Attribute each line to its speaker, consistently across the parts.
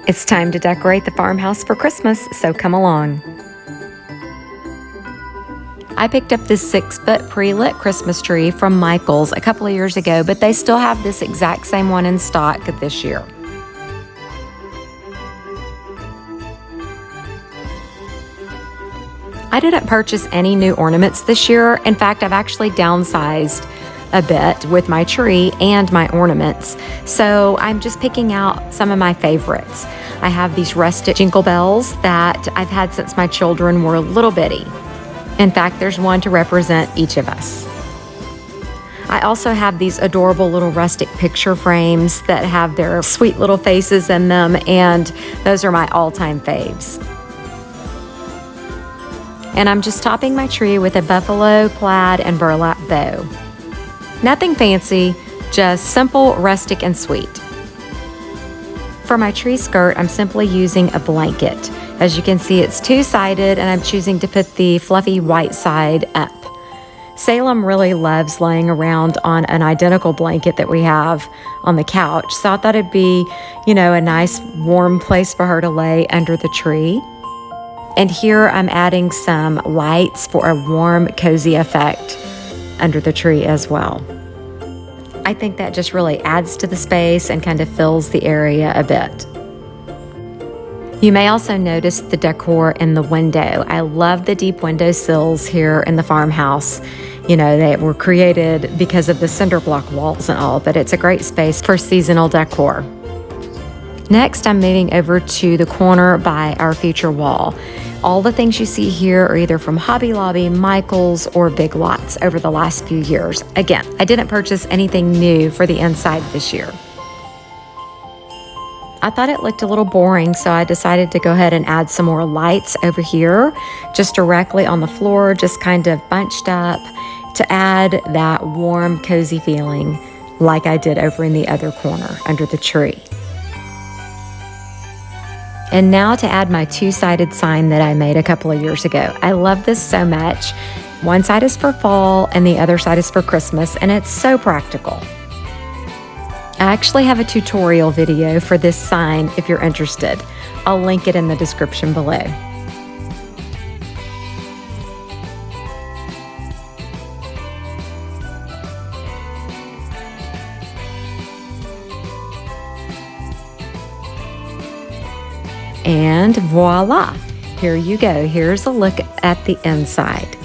Speaker 1: It's time to decorate the farmhouse for Christmas, so come along. I picked up this 6-foot pre-lit Christmas tree from Michael's a couple of years ago, but they still have this exact same one in stock this year. I didn't purchase any new ornaments this year. In fact, I've actually downsized a bit with my tree and my ornaments. So I'm just picking out some of my favorites. I have these rustic jingle bells that I've had since my children were little bitty. In fact, there's one to represent each of us. I also have these adorable little rustic picture frames that have their sweet little faces in them, and those are my all-time faves. And I'm just topping my tree with a buffalo, plaid, and burlap bow. Nothing fancy, just simple, rustic, and sweet. For my tree skirt, I'm simply using a blanket. As you can see, it's two-sided, and I'm choosing to put the fluffy white side up. Salem really loves laying around on an identical blanket that we have on the couch, so I thought it'd be, a nice warm place for her to lay under the tree. And here I'm adding some lights for a warm, cozy effect under the tree as well. I think that just really adds to the space and kind of fills the area a bit. You may also notice the decor in the window. I love the deep window sills here in the farmhouse. They were created because of the cinder block walls and all, but it's a great space for seasonal decor. Next, I'm moving over to the corner by our feature wall. All the things you see here are either from Hobby Lobby, Michael's, or Big Lots over the last few years. Again, I didn't purchase anything new for the inside this year. I thought it looked a little boring, so I decided to go ahead and add some more lights over here, just directly on the floor, just kind of bunched up to add that warm, cozy feeling like I did over in the other corner under the tree. And now to add my two-sided sign that I made a couple of years ago. I love this so much. One side is for fall and the other side is for Christmas, and it's so practical. I actually have a tutorial video for this sign if you're interested. I'll link it in the description below. And voila, here you go. Here's a look at the inside.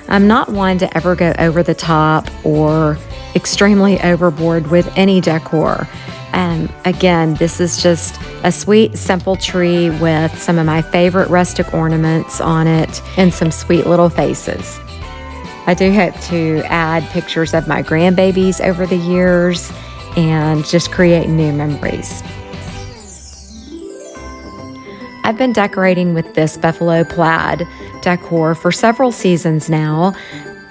Speaker 1: I'm not one to ever go over the top or extremely overboard with any decor. Again, this is just a sweet, simple tree with some of my favorite rustic ornaments on it and some sweet little faces. I do hope to add pictures of my grandbabies over the years and just create new memories. I've been decorating with this buffalo plaid decor for several seasons now.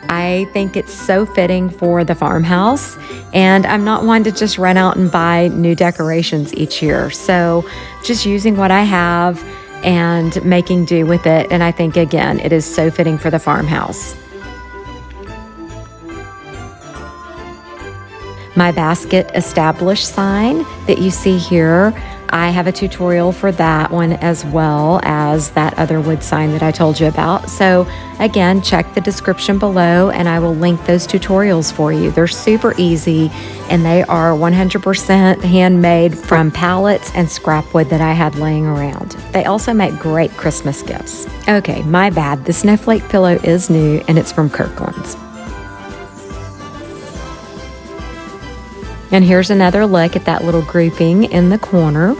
Speaker 1: I think it's so fitting for the farmhouse, and I'm not one to just run out and buy new decorations each year. So just using what I have and making do with it, and I think, again, it is so fitting for the farmhouse. My Baskett established sign that you see here, I have a tutorial for that one as well as that other wood sign that I told you about. So again, check the description below and I will link those tutorials for you. They're super easy and they are 100% handmade from pallets and scrap wood that I had laying around. They also make great Christmas gifts. Okay, my bad. The snowflake pillow is new and it's from Kirkland's. And here's another look at that little grouping in the corner.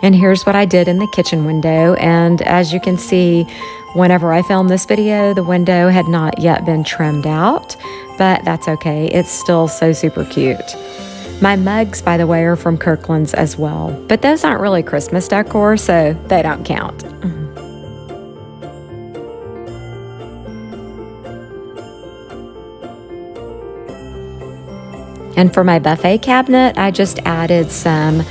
Speaker 1: And here's what I did in the kitchen window. And as you can see, whenever I filmed this video, the window had not yet been trimmed out, but that's okay. It's still so super cute. My mugs, by the way, are from Kirkland's as well, but those aren't really Christmas decor, so they don't count. And for my buffet cabinet, I just added some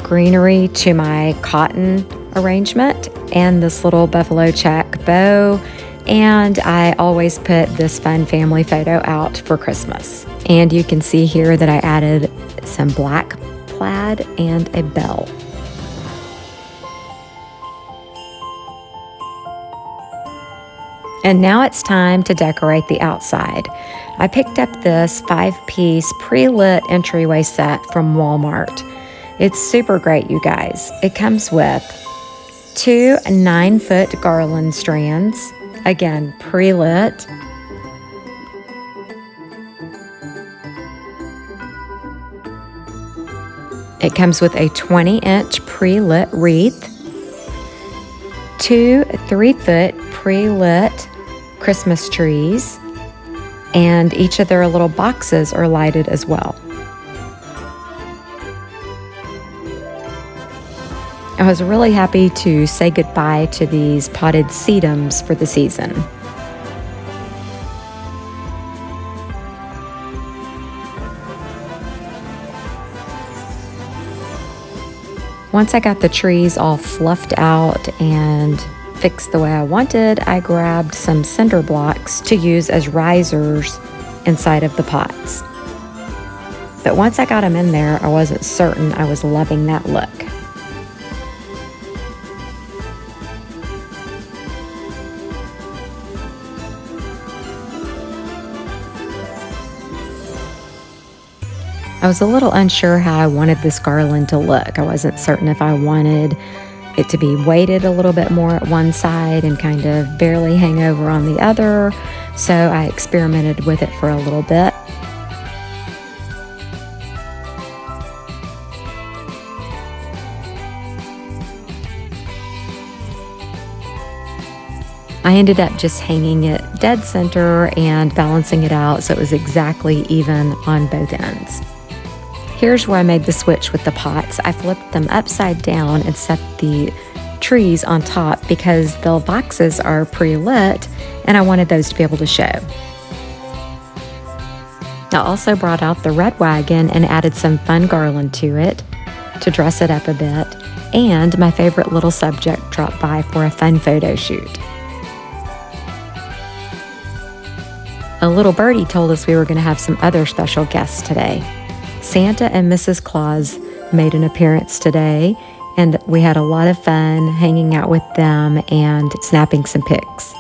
Speaker 1: greenery to my cotton arrangement and this little buffalo check bow. And I always put this fun family photo out for Christmas. And you can see here that I added some black plaid and a bell. And now it's time to decorate the outside. I picked up this 5-piece pre-lit entryway set from Walmart. It's super great, you guys. It comes with 2 9-foot garland strands, again, pre-lit. It comes with a 20-inch pre-lit wreath, 2 3-foot pre-lit Christmas trees, and each of their little boxes are lighted as well. I was really happy to say goodbye to these potted sedums for the season. Once I got the trees all fluffed out and fixed the way I wanted, I grabbed some cinder blocks to use as risers inside of the pots. But once I got them in there, I wasn't certain I was loving that look. I was a little unsure how I wanted this garland to look. I wasn't certain if I wanted it to be weighted a little bit more at one side and kind of barely hang over on the other. So I experimented with it for a little bit. I ended up just hanging it dead center and balancing it out so it was exactly even on both ends. Here's where I made the switch with the pots. I flipped them upside down and set the trees on top because the boxes are pre-lit and I wanted those to be able to show. I also brought out the red wagon and added some fun garland to it to dress it up a bit, and my favorite little subject dropped by for a fun photo shoot. A little birdie told us we were going to have some other special guests today. Santa and Mrs. Claus made an appearance today, and we had a lot of fun hanging out with them and snapping some pics.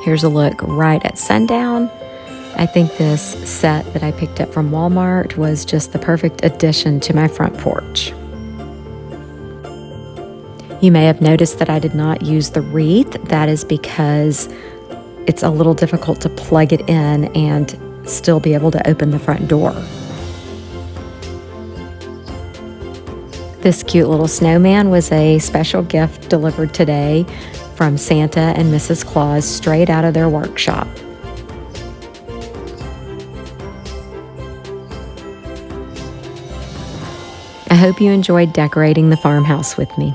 Speaker 1: Here's a look right at sundown. I think this set that I picked up from Walmart was just the perfect addition to my front porch. You may have noticed that I did not use the wreath. That is because it's a little difficult to plug it in and still be able to open the front door. This cute little snowman was a special gift delivered today from Santa and Mrs. Claus straight out of their workshop. I hope you enjoyed decorating the farmhouse with me.